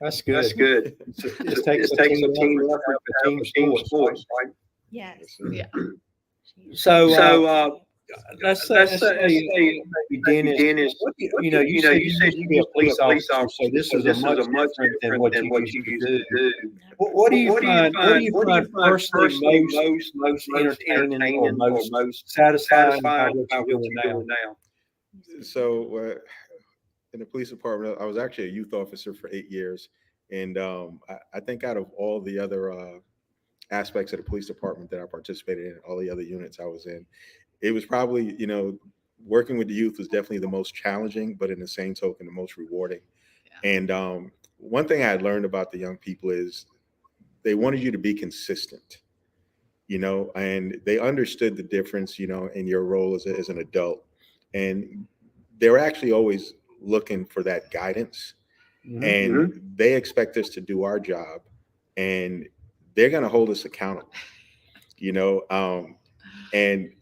That's good. That's good. It takes a team effort, a team sport, right? Yes. Yeah. So let's say maybe Dennis, you said you used to be a police officer, so this is a much different than what you used to do. What do you find personally most entertaining or most satisfying about what you're doing now? So in the police department, I was actually a youth officer for 8 years. And I think out of all the other aspects of the police department that I participated in, all the other units I was in, it was probably, working with the youth was definitely the most challenging, but in the same token, the most rewarding. Yeah. And one thing I had learned about the young people is they wanted you to be consistent, and they understood the difference, in your role as an adult. And they were actually always looking for that guidance. Mm-hmm. And they expect us to do our job, and they're going to hold us accountable, and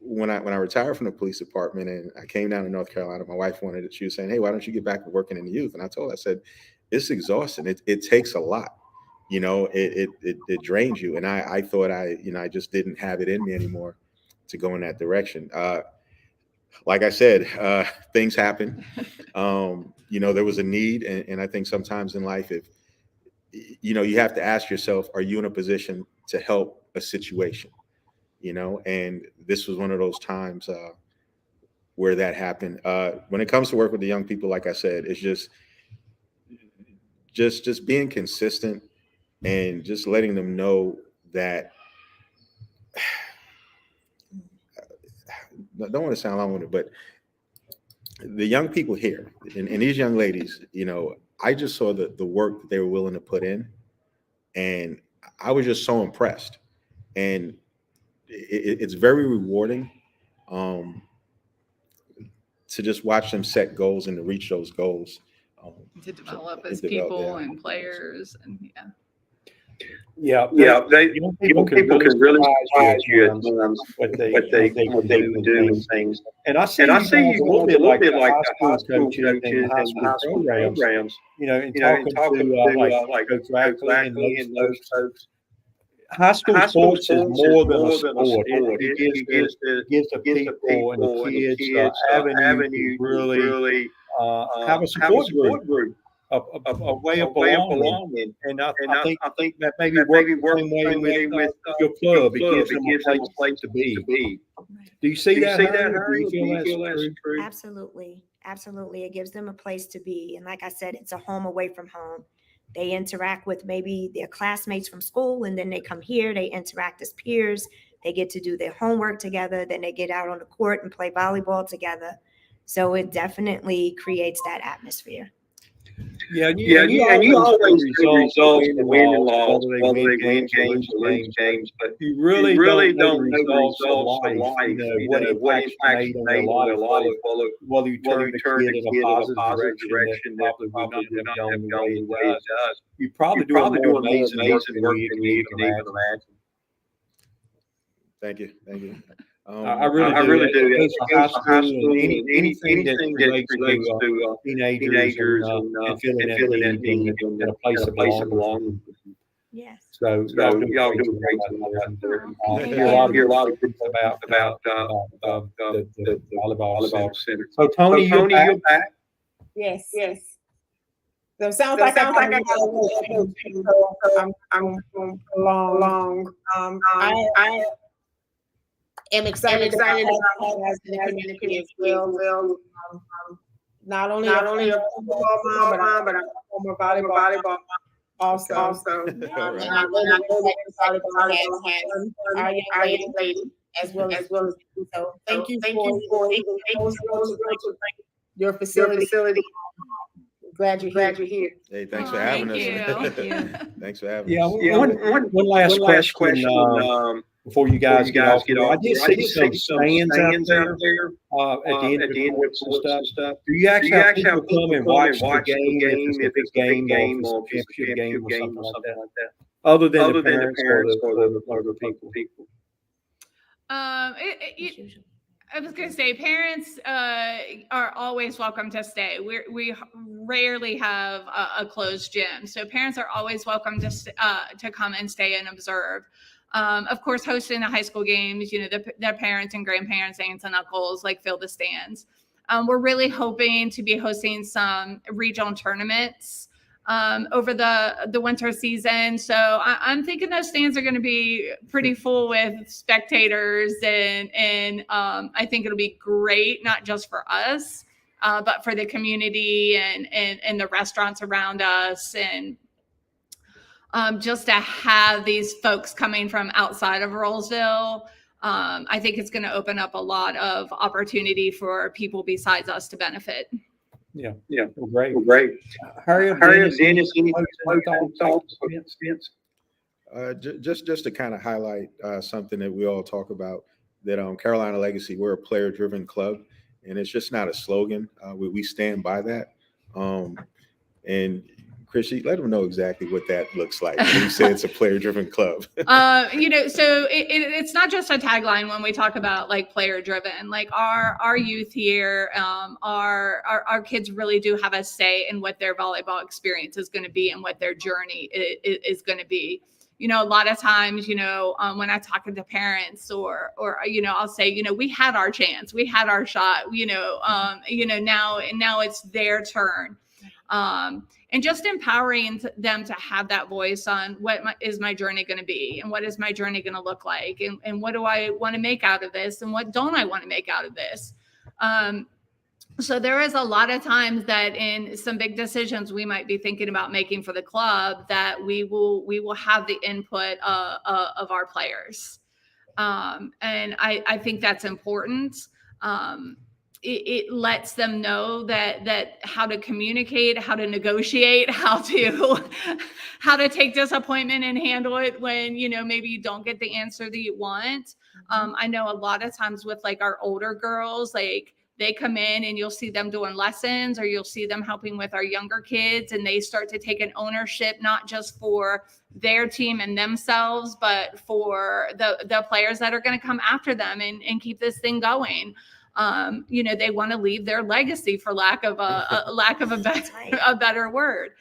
when I retired from the police department and I came down to North Carolina, my wife she was saying, hey, why don't you get back to working in the youth? And I told her, I said, it's exhausting. It takes a lot, it drains you. And I thought I just didn't have it in me anymore to go in that direction. Like I said, things happen. There was a need. And I think sometimes in life, if, you have to ask yourself, are you in a position to help a situation? And this was one of those times where that happened. When it comes to work with the young people, like I said, it's just being consistent and just letting them know that I don't want to sound long-winded, but the young people here and these young ladies, I just saw the work that they were willing to put in, and I was just so impressed. And it's very rewarding to just watch them set goals and to reach those goals. To develop as people and players, and Yeah, people can really surprise you at times what they can do and things. And I see you a little bit like high school coaches and high school programs. And talking to like Coach Rackley and those folks. High school sports is more than a sport. It gives the people and the kids an avenue to really have a support group, a way of belonging. And I think that maybe work the same way with your club. It gives them a place to be. Do you see that, Harriett? Do you feel that's true? Absolutely. Absolutely. It gives them a place to be. And like I said, it's a home away from home. They interact with maybe their classmates from school, and then they come here, they interact as peers, they get to do their homework together, then they get out on the court and play volleyball together. So it definitely creates that atmosphere. Yeah, and you always see results in win and loss, whether they win games or lose games, but you really don't know the results of life, what impact you made on their life, whether you turn the kid in a positive direction that probably would not have gone the way it does. You probably do more amazing work than you can even imagine. Thank you. I really do. High school and anything that relates to teenagers and filling that need and a place of belonging. Yes. So y'all do a great job out there. I hear a lot of things about the volleyball center. So Tony, you're back. Yes. So it sounds like I got so I'm along. I am excited about as the community as well. Not only a football mom, but I'm a former volleyball also. And I really excited about our young lady as well as so thank you for your facility. Glad you're here. Hey, thanks for having us. Thank you. Thanks for having Yeah, us. one last question before you guys get off. I did see some stands out there at the end of the courts and stuff. Do you actually have people come and watch the game if it's a big game or if it's a championship game or something like that? Other than the parents or the people? I was going to say parents are always welcome to stay. We rarely have a closed gym. So parents are always welcome to come and stay and observe. Of course, hosting the high school games, their parents and grandparents, aunts and uncles fill the stands. We're really hoping to be hosting some regional tournaments over the winter season. So I'm thinking those stands are going to be pretty full with spectators and I think it'll be great, not just for us, but for the community and the restaurants around us and just to have these folks coming from outside of Rolesville. I think it's going to open up a lot of opportunity for people besides us to benefit. Yeah. Well, great. Harriett, Dennis, any thoughts? Just to kind of highlight something that we all talk about, that Carolina Legacy, we're a player-driven club, and it's just not a slogan. We stand by that. And Chrissy, let them know exactly what that looks like when you say it's a player-driven club. So it's not just a tagline when we talk about player-driven. Our youth here, our kids really do have a say in what their volleyball experience is going to be and what their journey is going to be. A lot of times, when I talk to parents or I'll say, we had our chance, we had our shot, now it's their turn. And just empowering them to have that voice on what is my journey going to be and what is my journey going to look like and what do I want to make out of this and what don't I want to make out of this. So there is a lot of times that in some big decisions we might be thinking about making for the club that we will have the input of our players. And I think that's important. It lets them know that how to communicate, how to negotiate, how to take disappointment and handle it when, maybe you don't get the answer that you want. I know a lot of times with our older girls, they come in and you'll see them doing lessons or you'll see them helping with our younger kids and they start to take an ownership, not just for their team and themselves, but for the players that are going to come after them and keep this thing going. They want to leave their legacy for lack of a better word.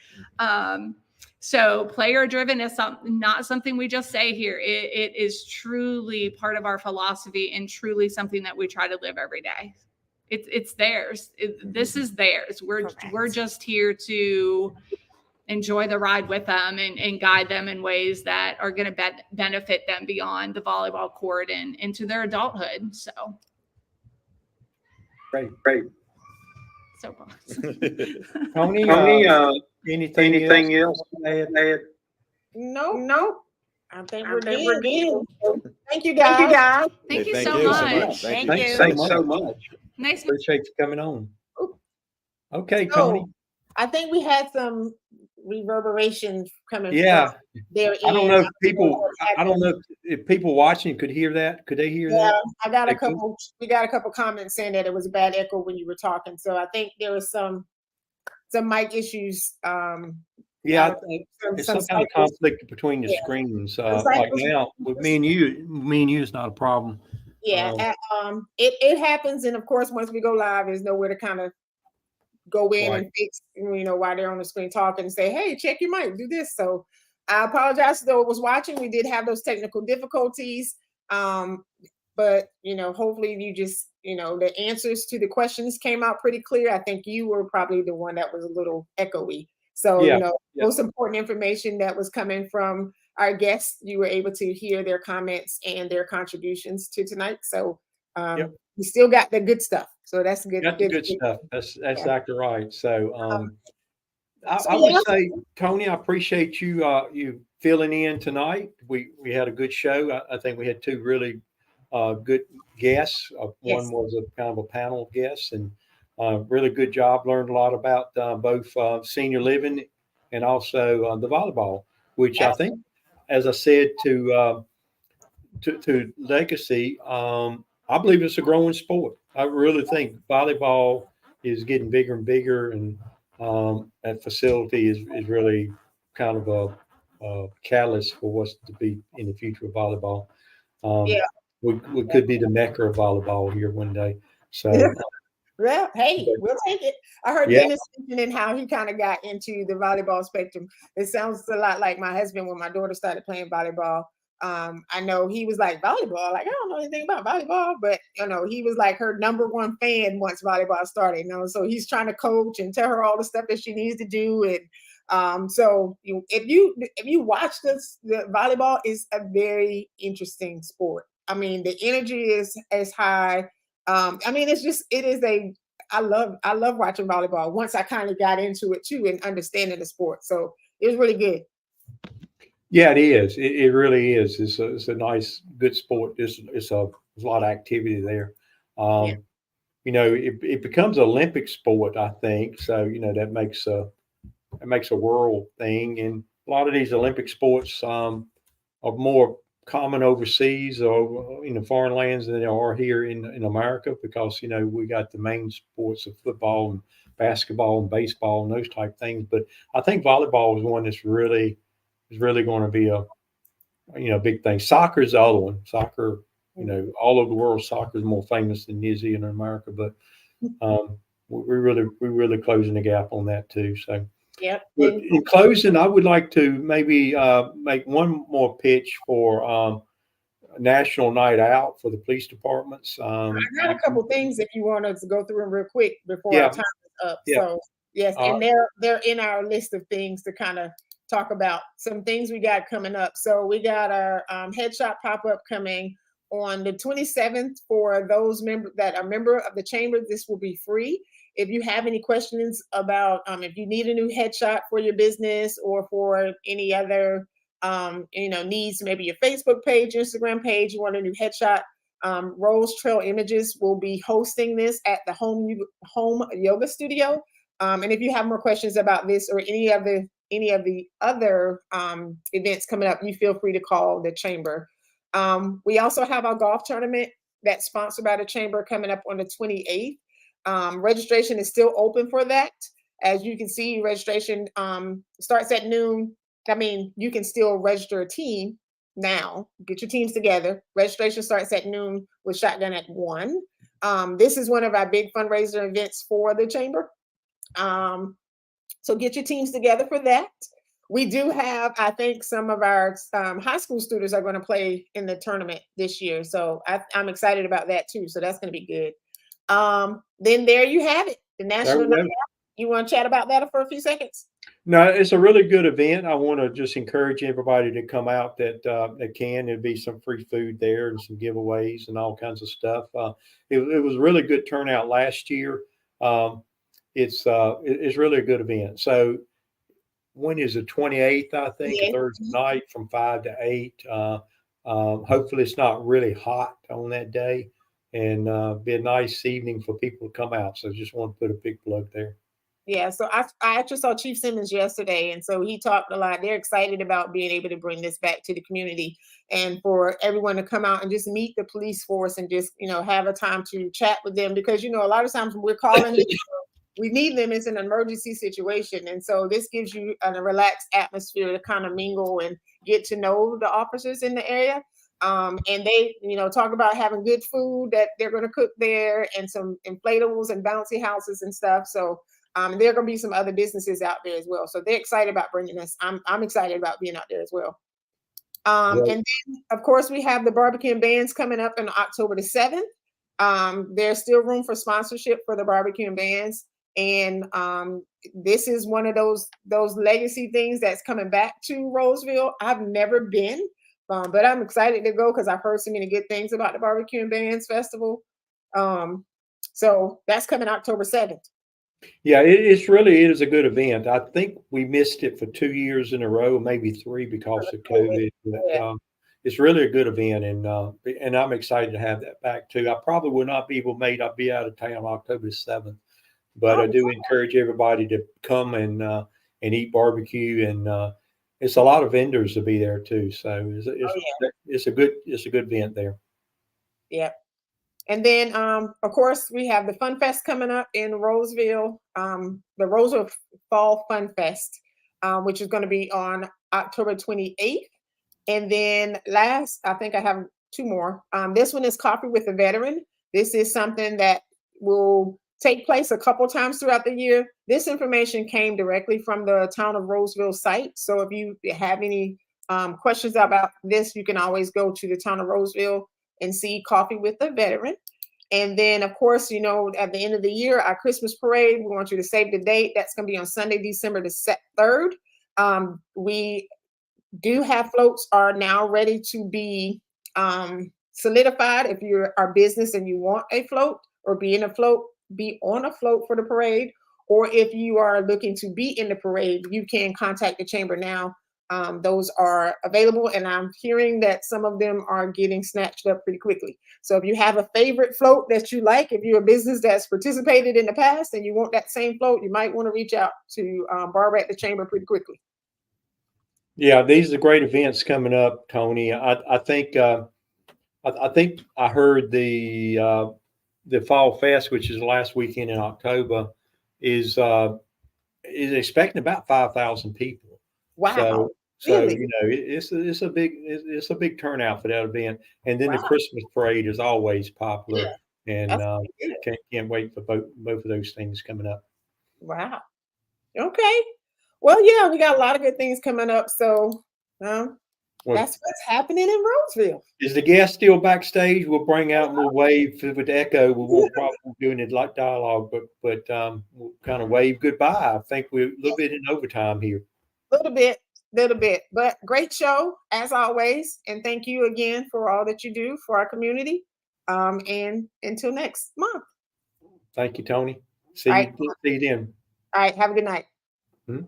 So player driven is not something we just say here. It is truly part of our philosophy and truly something that we try to live every day. It's theirs. This is theirs. We're just here to enjoy the ride with them and guide them in ways that are going to benefit them beyond the volleyball court and into their adulthood. So. Great. So far. Tony, anything else? No. I think we're good. Thank you, guys. Thank you so much. Thanks so much. Nice. Appreciate you coming on. Okay, Tony. I think we had some reverberation coming. Yeah. There. I don't know if people watching could hear that. Could they hear that? I got a couple. We got a couple comments saying that it was a bad echo when you were talking. So I think there was some mic issues. Yeah, it's some kind of conflict between the screens. Like now with me and you, it's not a problem. Yeah, it happens, and of course, once we go live, there's nowhere to kind of go in and fix, while they're on the screen talking and say, "Hey, check your mic, do this." So I apologize to those who was watching. We did have those technical difficulties. But hopefully you just, the answers to the questions came out pretty clear. I think you were probably the one that was a little echoey. So, most important information that was coming from our guests, you were able to hear their comments and their contributions to tonight. So we still got the good stuff. So that's good. Got the good stuff. That's exactly right. So I would say, Tony, I appreciate you filling in tonight. We had a good show. I think we had two really good guests. One was a kind of a panel guest, and really good job. Learned a lot about both senior living and also the volleyball, which I think, as I said to Legacy, I believe it's a growing sport. I really think volleyball is getting bigger and bigger, and that facility is really kind of a catalyst for what's to be in the future of volleyball. We could be the mecca of volleyball here one day. So, well, hey, we'll take it. I heard Dennis mentioning how he kind of got into the volleyball spectrum. It sounds a lot like my husband when my daughter started playing volleyball. I know he was like, volleyball, like, I don't know anything about volleyball, but he was like her number one fan once volleyball started. So he's trying to coach and tell her all the stuff that she needs to do. And so if you watch the volleyball, is a very interesting sport. I mean, the energy is high. I mean, I love watching volleyball once I kind of got into it too and understanding the sport. So it was really good. Yeah, it is. It really is. It's a nice, good sport. There's a lot of activity there. It becomes an Olympic sport, I think. So, that makes a world thing. And a lot of these Olympic sports are more common overseas or in the foreign lands than they are here in America, because we got the main sports of football and basketball and baseball and those type things. But I think volleyball is one that's really going to be a big thing. Soccer is the other one. Soccer, all over the world, soccer is more famous than New Zealand and America, but we're really closing the gap on that too. So. Yep. But in closing, I would like to maybe make one more pitch for National Night Out for the police departments. I got a couple things if you want us to go through them real quick before our time is up. Yeah. So yes, and they're in our list of things to kind of talk about. Some things we got coming up. So we got our headshot pop-up coming on the 27th for those that are member of the chamber. This will be free. If you have any questions about if you need a new headshot for your business or for any other needs, maybe your Facebook page, Instagram page, you want a new headshot, Rose Trail Images will be hosting this at the home yoga studio. And if you have more questions about this or any of the other events coming up, you feel free to call the chamber. We also have our golf tournament that's sponsored by the chamber coming up on the 28th. Registration is still open for that. As you can see, registration starts at noon. I mean, you can still register a team now. Get your teams together. Registration starts at noon with shotgun at 1. This is one of our big fundraiser events for the chamber. So get your teams together for that. We do have, I think, some of our high school students are going to play in the tournament this year. So I'm excited about that too. So that's going to be good. Then there you have it. The National Night Out. You want to chat about that for a few seconds? No, it's a really good event. I want to just encourage everybody to come out that can. There'll be some free food there and some giveaways and all kinds of stuff. It was a really good turnout last year. It's really a good event. So when is the 28th, I think, Thursday night from 5 to 8. Hopefully it's not really hot on that day, and be a nice evening for people to come out. So just want to put a big plug there. Yeah, so I actually saw Chief Simmons yesterday, and so he talked a lot. They're excited about being able to bring this back to the community and for everyone to come out and just meet the police force and just, have a time to chat with them, because, a lot of times when we're calling, we need them. It's an emergency situation. And so this gives you a relaxed atmosphere to kind of mingle and get to know the officers in the area. And they, talk about having good food that they're going to cook there and some inflatables and bouncy houses and stuff. So There are going to be some other businesses out there as well. So they're excited about bringing us. I'm excited about being out there as well. And then, of course, we have the barbecue and bands coming up on October the 7th. There's still room for sponsorship for the barbecue and bands. And this is one of those legacy things that's coming back to Rolesville. I've never been, but I'm excited to go because I've heard so many good things about the Barbecue and Bands Festival. So that's coming October 7th. Yeah, it is a good event. I think we missed it for 2 years in a row, maybe 3 because of COVID. But, it's really a good event, and I'm excited to have that back too. I probably will not be able to make. I'll be out of town October 7th, but I do encourage everybody to come and eat barbecue, and it's a lot of vendors to be there too. So it's a good event there. Yeah. And then, of course, we have the Fun Fest coming up in Rolesville, the Rolesville Fall Fun Fest, which is going to be on October 28th. And then last, I think I have 2 more. This one is Coffee with a Veteran. This is something that will take place a couple times throughout the year. This information came directly from the Town of Rolesville site. So if you have any questions about this, you can always go to the Town of Rolesville and see Coffee with a Veteran. And then, of course, you know, at the end of the year, our Christmas parade, we want you to save the date. That's going to be on Sunday, December the 3rd. We do have floats are now ready to be solidified. If you're our business and you want a float or be on a float for the parade, or if you are looking to be in the parade, you can contact the chamber now. Those are available, and I'm hearing that some of them are getting snatched up pretty quickly. So if you have a favorite float that you like, if you're a business that's participated in the past and you want that same float, you might want to reach out to Barbara at the chamber pretty quickly. Yeah, these are great events coming up, Tony. I think I heard the Fall Fest, which is the last weekend in October, is expecting about 5,000 people. Wow. So really? you know, it's a big turnout for that event. And then the Christmas parade is always popular, and can't wait for both of those things coming up. Wow. Okay. Well, yeah, we got a lot of good things coming up. So that's what's happening in Rolesville. Is the guest still backstage? We'll bring out and we'll wave with the echo. We won't probably doing it like dialogue, but we'll kind of wave goodbye. I think we're a little bit in overtime here. Little bit, but great show as always. And thank you again for all that you do for our community. And until next month. Thank you, Tony. See you then. All right. Have a good night. Mm-hmm.